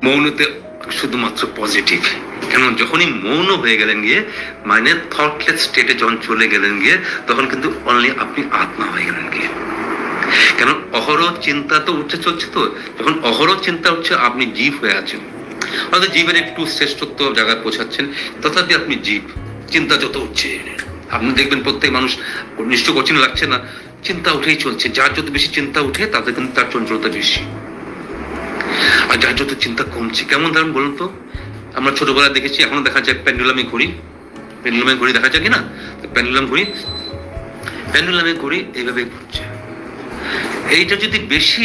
মৌনতে শুধুমাত্র পজিটিভ। কেন যখনই মৌন হয়ে গেলেন গিয়ে, মানে থটলেস স্টেটে যখন চলে গেলেন গিয়ে, তখন কিন্তু অনলি আপনি আত্মা হয়ে গেলেন গিয়ে। কেন অহরহ চিন্তা তো উঠে চলছে, তো যখন অহরহ চিন্তা উঠছে আপনি জীব হয়ে আছেন, হয়তো জীবের একটু শ্রেষ্ঠত্ব জায়গায় পৌঁছাচ্ছেন, তথাপি আপনি জীব। চিন্তা যত উঠছে আপনি দেখবেন প্রত্যেক মানুষ নিশ্চয় কঠিন লাগছে না, চিন্তা উঠেই চলছে। যার যত বেশি চিন্তা উঠে তাদের কিন্তু তার চঞ্চলতা বেশি, আর যার যত চিন্তা কমছে। কেমন ধরেন বলুন তো, আমরা ছোটবেলায় দেখেছি, এখনো দেখা যায় পেন্ডুলামে ঘড়ি, পেন্ডুলামে ঘড়ি দেখা যায় কিনা, পেন্ডুলাম ঘড়ি, পেন্ডুলামে ঘড়ি এইভাবে ঘুরছে। এইটা যদি বেশি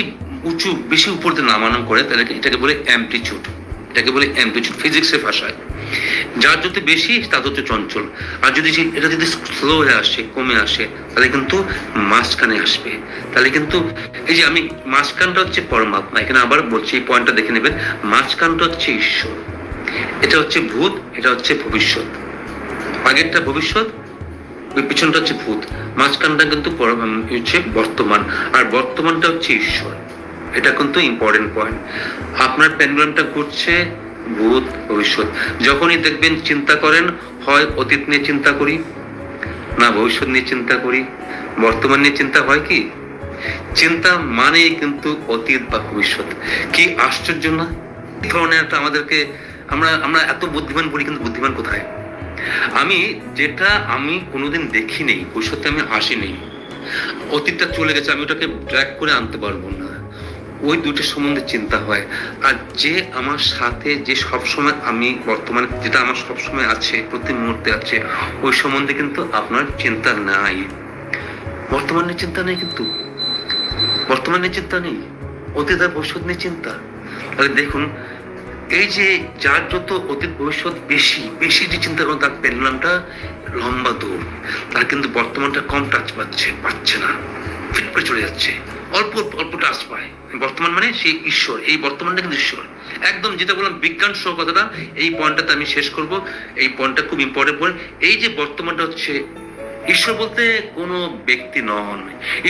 উঁচু বেশি উপর দিয়ে নামানো করে তাহলে এটাকে বলে অ্যামপ্লিচিউড, এটাকে বলে অ্যামপ্লিচিউড ফিজিক্সের ভাষায়। যার যত বেশি তার হচ্ছে চঞ্চল, আর যদি এটা যদি স্লো হয়ে আসে কমে আসে তাহলে কিন্তু মাঝখানে আসবে। তাহলে কিন্তু এই যে আমি মাঝখানটা হচ্ছে পরমাত্মা, এখানে আবার বলছি এই পয়েন্টটা দেখে নেবেন, মাঝখানটা হচ্ছে ঈশ্বর, এটা হচ্ছে ভূত, এটা হচ্ছে ভবিষ্যৎ। আগেরটা ভবিষ্যৎ, ওই পিছনটা হচ্ছে ভূত, মাঝখানটা কিন্তু হচ্ছে বর্তমান, আর বর্তমানটা হচ্ছে ঈশ্বর। এটা কিন্তু ইম্পর্টেন্ট পয়েন্ট। আপনার পেন্ডুলামটা ঘুরছে ভূত ভবিষ্যৎ। যখনই দেখবেন চিন্তা করেন, হয় অতীত নিয়ে চিন্তা করি, না ভবিষ্যৎ নিয়ে চিন্তা করি, বর্তমান নিয়ে চিন্তা হয় কি, চিন্তা মানেই কিন্তু অতীত বা ভবিষ্যৎ। কি আশ্চর্য না, এই ধরনের একটা আমাদেরকে, আমরা এত বুদ্ধিমান বলি, কিন্তু বুদ্ধিমান কোথায়? আমি যেটা আমি কোনোদিন দেখি নেই, ভবিষ্যতে আমি আসিনি, অতীতটা চলে গেছে, আমি ওটাকে ট্র্যাক করে আনতে পারবো না, ওই দুটো সম্বন্ধে চিন্তা হয়। আর যে আমার সাথে, যে সবসময় আমি বর্তমানে যেটা আমার সবসময় আছে, প্রতি মুহূর্তে আছে, ওই সম্বন্ধে কিন্তু আপনার চিন্তা নাই। বর্তমানে চিন্তা নেই, কিন্তু বর্তমানে চিন্তা নেই, অতীত আর ভবিষ্যৎ নিয়ে চিন্তা। তাহলে দেখুন, এই যে যার যত অতীত ভবিষ্যৎ বেশি বেশি যে চিন্তা করেন, তার পেন্ডুলামটা লম্বা দৌড়, তার কিন্তু বর্তমানটা কম টাচ পাচ্ছে না, ফিট করে চলে যাচ্ছে, অল্প অল্প টাচ পায়। বর্তমান মানে সেই ঈশ্বর, এই বর্তমানটা কিন্তু ঈশ্বর। একদম যেটা বললাম বিজ্ঞান সহ কথাটা, এই পয়েন্টটাতে আমি শেষ করব, এই পয়েন্টটা খুব ইম্পর্টেন্ট পয়েন্ট। এই যে বর্তমানটা হচ্ছে ঈশ্বর, বলতে কোনো ব্যক্তি নন,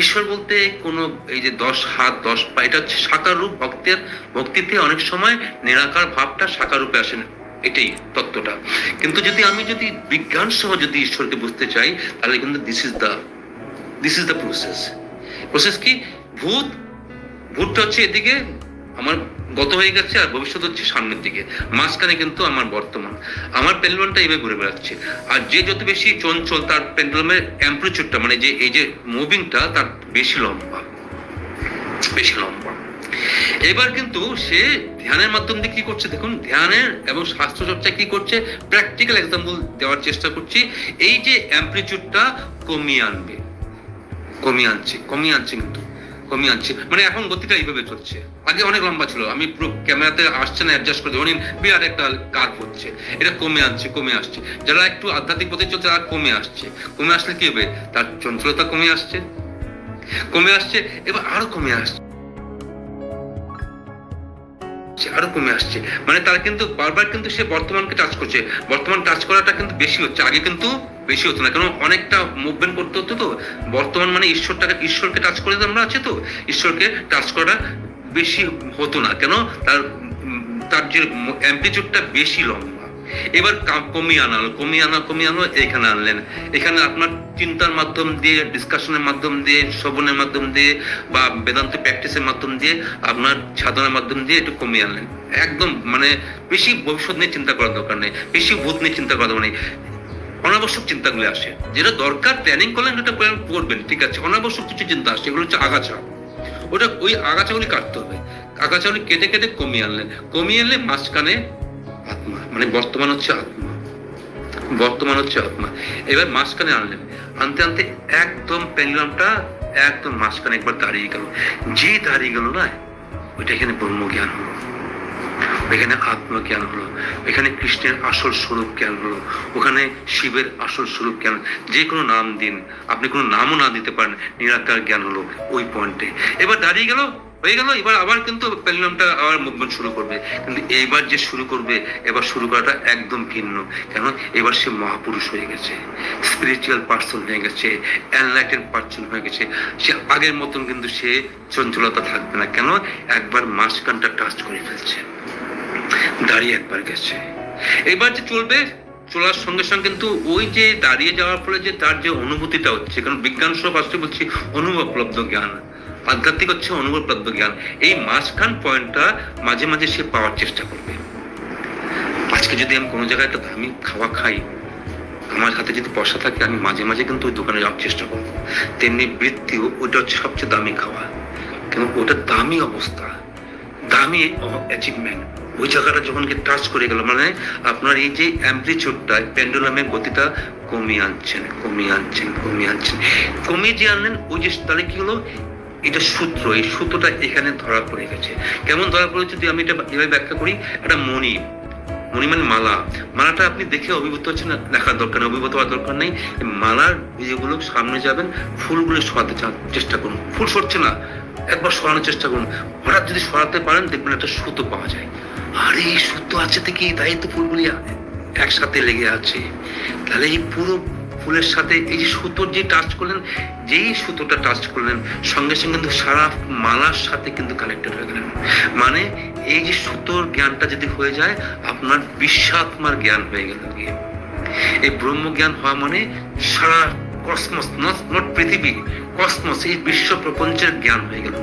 ঈশ্বর বলতে কোনো এই যে 10 হাত 10 পা, এটা হচ্ছে সাকার রূপ। ভক্তিতে অনেক সময় নিরাকার ভাবটা সাকার রূপে আসেন, এটাই তত্ত্বটা। কিন্তু আমি যদি বিজ্ঞান সহ যদি ঈশ্বরকে বুঝতে চাই, তাহলে কিন্তু দিস ইজ দ্য প্রসেস কি, ভূতটা হচ্ছে এদিকে আমার গত হয়ে গেছে, আর ভবিষ্যৎ হচ্ছে সামনের দিকে, মাঝখানে কিন্তু আমার বর্তমান। আমার পেন্ডুলামটা এইভাবে ঘুরে বেড়াচ্ছে, আর যে যত বেশি চঞ্চল, তার পেন্ডুলামের অ্যাম্প্লিটিউডটা মানে যে এই যে মুভিংটা তার বেশি লম্বা। এবার কিন্তু সে ধ্যানের মাধ্যম দিয়ে কি করছে দেখুন, ধ্যানের এবং স্বাস্থ্য চর্চা কি করছে, প্র্যাকটিক্যাল এক্সাম্পল দেওয়ার চেষ্টা করছি। এই যে অ্যাম্প্লিটিউডটা কমিয়ে আনছে কিন্তু কমিয়ে আনছে, মানে এখন গতিটা এইভাবে চলছে। আগে অনেক লম্বা ছিল, আমি পুরো ক্যামেরাতে আসছে না, অ্যাডজাস্ট করে দেবো, বিরাট একটা কার্ভ হচ্ছে, এটা কমে আসছে। যারা একটু আধ্যাত্মিক পথে চলছে তারা কমে আসলে কি হবে, তার চঞ্চলতা কমে আসছে, এবার আরো কমে আসছে, মানে তারা কিন্তু বারবার কিন্তু সে বর্তমানকে টাচ করছে। বর্তমান টাচ করাটা কিন্তু বেশি হচ্ছে, আগে কিন্তু বেশি হতো না, কারণ অনেকটা মুভমেন্ট করতে হতো। তো বর্তমান মানে ঈশ্বরকে টাচ করে আমরা আছে, তো ঈশ্বরকে টাচ করা বেশি হতো না, কেন তার যে অ্যাম্প্লিটিউডটা বেশি লম্বা। এবার কমিয়ে আনো, এখানে আনলেন। এখানে আপনার চিন্তার মাধ্যম দিয়ে, ডিসকাশনের মাধ্যম দিয়ে, শ্রবণের মাধ্যম দিয়ে, বা বেদান্ত প্র্যাকটিসের মাধ্যম দিয়ে, আপনার সাধনার মাধ্যম দিয়ে একটু কমিয়ে আনলেন। একদম মানে বেশি ভবিষ্যৎ নিয়ে চিন্তা করার দরকার নেই, বেশি ভূত নিয়ে চিন্তা করার দরকার নেই। অনাবশ্যক চিন্তাগুলো আসে, যেটা দরকার প্ল্যানিং করলেন ওটা করবেন, ঠিক আছে। অনাবশ্যক কিছু চিন্তা আসছে, এগুলো হচ্ছে আগাছা, ওই আগাছাগুলি কাটতে হবে। আগাছাগুলি কেটে কমিয়ে আনলে মাঝখানে আত্মা, মানে বর্তমান হচ্ছে আত্মা। এবার মাঝখানে আনতে একদম পেন্ডুলামটা একদম মাঝখানে একবার দাঁড়িয়ে গেল না, ওইটা এখানে ব্রহ্মজ্ঞান হলো, ওইখানে আত্মজ্ঞান হলো, ওইখানে কৃষ্ণের আসল স্বরূপ জ্ঞান হলো, ওখানে শিবের আসল স্বরূপ জ্ঞান। যে কোনো নাম দিন, আপনি কোনো নামও না দিতে পারেন, নিরাকার জ্ঞান হলো ওই পয়েন্টে। এবার দাঁড়িয়ে হয়ে গেল, এবার আবার কিন্তু পেন্ডুলামটা আবার মুভমেন্ট শুরু করবে। কিন্তু এইবার যে শুরু করবে, এবার শুরু করাটা একদম ভিন্ন। কেন, এবার সে মহাপুরুষ হয়ে গেছে, স্পিরিচুয়াল পার্সন হয়ে গেছে, এনলাইটেড পার্সন হয়ে গেছে। সে আগের মতন কিন্তু সে চঞ্চলতা থাকবে না, কেন, একবার মাঝখানটা টাচ করে ফেলছে। দাঁড়িয়ে একবার গেছে, এবার যে চলবে, চলার সঙ্গে সঙ্গে কিন্তু ওই যে দাঁড়িয়ে যাওয়ার ফলে যে তার যে অনুভূতিটা হচ্ছে, কারণ বিজ্ঞান সহ ফার্স্টে বলছি অনুভবলব্ধ জ্ঞান, আধ্যাত্মিক হচ্ছে অনুভবলব্ধ জ্ঞান, এই মাঝখান পয়েন্টটা মাঝে মাঝে সে পাওয়ার চেষ্টা করবে। আজকে যদি আমি কোনো জায়গায় একটা দামি খাওয়া খাই, আমার হাতে যদি পয়সা থাকে, আমি মাঝে মাঝে কিন্তু ওই দোকানে যাওয়ার চেষ্টা করবো। তেমনি বৃত্তিও, ওইটা হচ্ছে সবচেয়ে দামি খাওয়া, কিন্তু ওটা দামি অবস্থা, দামি অ্যাচিভমেন্ট। ওই জায়গাটা যখন কি টাচ করে গেল, মানে আপনার এই যে অ্যাম্পলিচিউডটা, পেন্ডুলামের গতিটা কমিয়ে আনছেন, কমিয়ে আনছেন, কমিয়ে আনছেন, কমিয়ে যে আনলেন, ওই যে তাহলে কি হলো, এটা সূত্র, এই সূত্রটা এখানে ধরা পড়ে গেছে। কেমন ধরা পড়েছে, যদি আমি এটা এভাবে ব্যাখ্যা করি, একটা মণি, মণি মানে মালা, মালাটা আপনি দেখে অভিভূত হচ্ছেন না, দেখার দরকার নেই, অভিভূত হওয়ার দরকার নেই। মালার ইয়েগুলো সামনে যাবেন, ফুলগুলো সরাতে চেষ্টা করুন, ফুল সরছে না, একবার সরানোর চেষ্টা করুন, হঠাৎ যদি সরাতে পারেন, দেখবেন একটা সুতো পাওয়া যায়। আরে এই সুতো আছে থেকে, তাই তো ফুলগুলি একসাথে লেগে আছে। তাহলে এই পুরো ফুলের সাথে এই যে সুতোর যে টাচ করলেন, যেই সুতোটা টাচ করলেন, সঙ্গে সঙ্গে কিন্তু সারা মালার সাথে কিন্তু কানেক্টেড হয়ে গেলেন। মানে এই যে সুতোর জ্ঞানটা যদি হয়ে যায়, আপনার বিশ্বাত্মার জ্ঞান হয়ে গেল। এই ব্রহ্ম জ্ঞান হওয়া মানে সারা কসমস, নট পৃথিবী, কসমস, এই বিশ্ব প্রপঞ্চের জ্ঞান হয়ে গেল।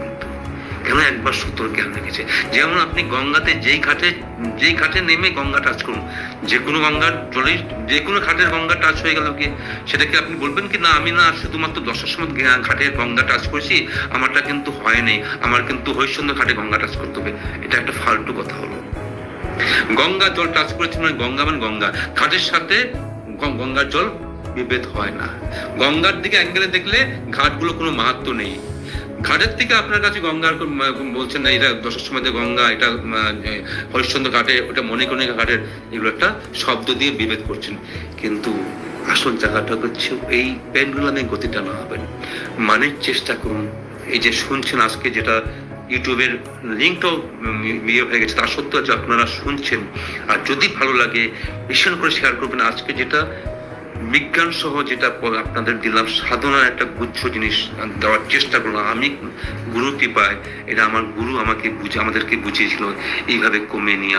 কেন, একবার সুতোর জ্ঞান রেখেছে। যেমন আপনি গঙ্গাতে যেই ঘাটে নেমে গঙ্গা টাচ করুন, যে কোনো গঙ্গার জলে, যে কোনো ঘাটের গঙ্গা টাচ হয়ে গেল কি, সেটাকে আপনি বলবেন কি না, আমি না শুধুমাত্র 10টার সময় ঘাটের গঙ্গা টাচ করেছি, আমারটা কিন্তু হয় নাই, আমার কিন্তু হরিশ্চন্দ্র ঘাটে গঙ্গা টাচ করতে হবে। এটা একটা ফালতু কথা হলো। গঙ্গা জল টাচ করেছে মানে গঙ্গা, ঘাটের সাথে গঙ্গার জল বিভেদ হয় না। গঙ্গার দিকে অ্যাঙ্গেলে দেখলে ঘাটগুলো কোনো মাহাত্ম্য নেই। ঘাটের থেকে আপনার কাছে গঙ্গার বলছেন না, এটা 10টার সময় গঙ্গা, এটা হরিশ্চন্দ্র ঘাটে, ওটা মণিকর্ণিকা ঘাটের, এগুলো একটা শব্দ দিয়ে বিভেদ করছেন। কিন্তু আসল জায়গাটা হচ্ছে এই পেন্ডুলামের গতিটা না হবেন, মানে চেষ্টা করুন। এই যে শুনছেন আজকে, যেটা ইউটিউবের লিঙ্কটাও ইয়ে হয়ে গেছে, তা সত্ত্বেও যে আপনারা শুনছেন, আর যদি ভালো লাগে ভীষণ করে শেয়ার করবেন। আজকে যেটা বিজ্ঞান সহ যেটা আপনাদের দিলাম, সাধনার একটা গুচ্ছ জিনিস দেওয়ার চেষ্টা করলাম আমি, গুরু কৃপায়। এটা আমার গুরু আমাদেরকে বুঝিয়েছিল এইভাবে কমে নিয়ে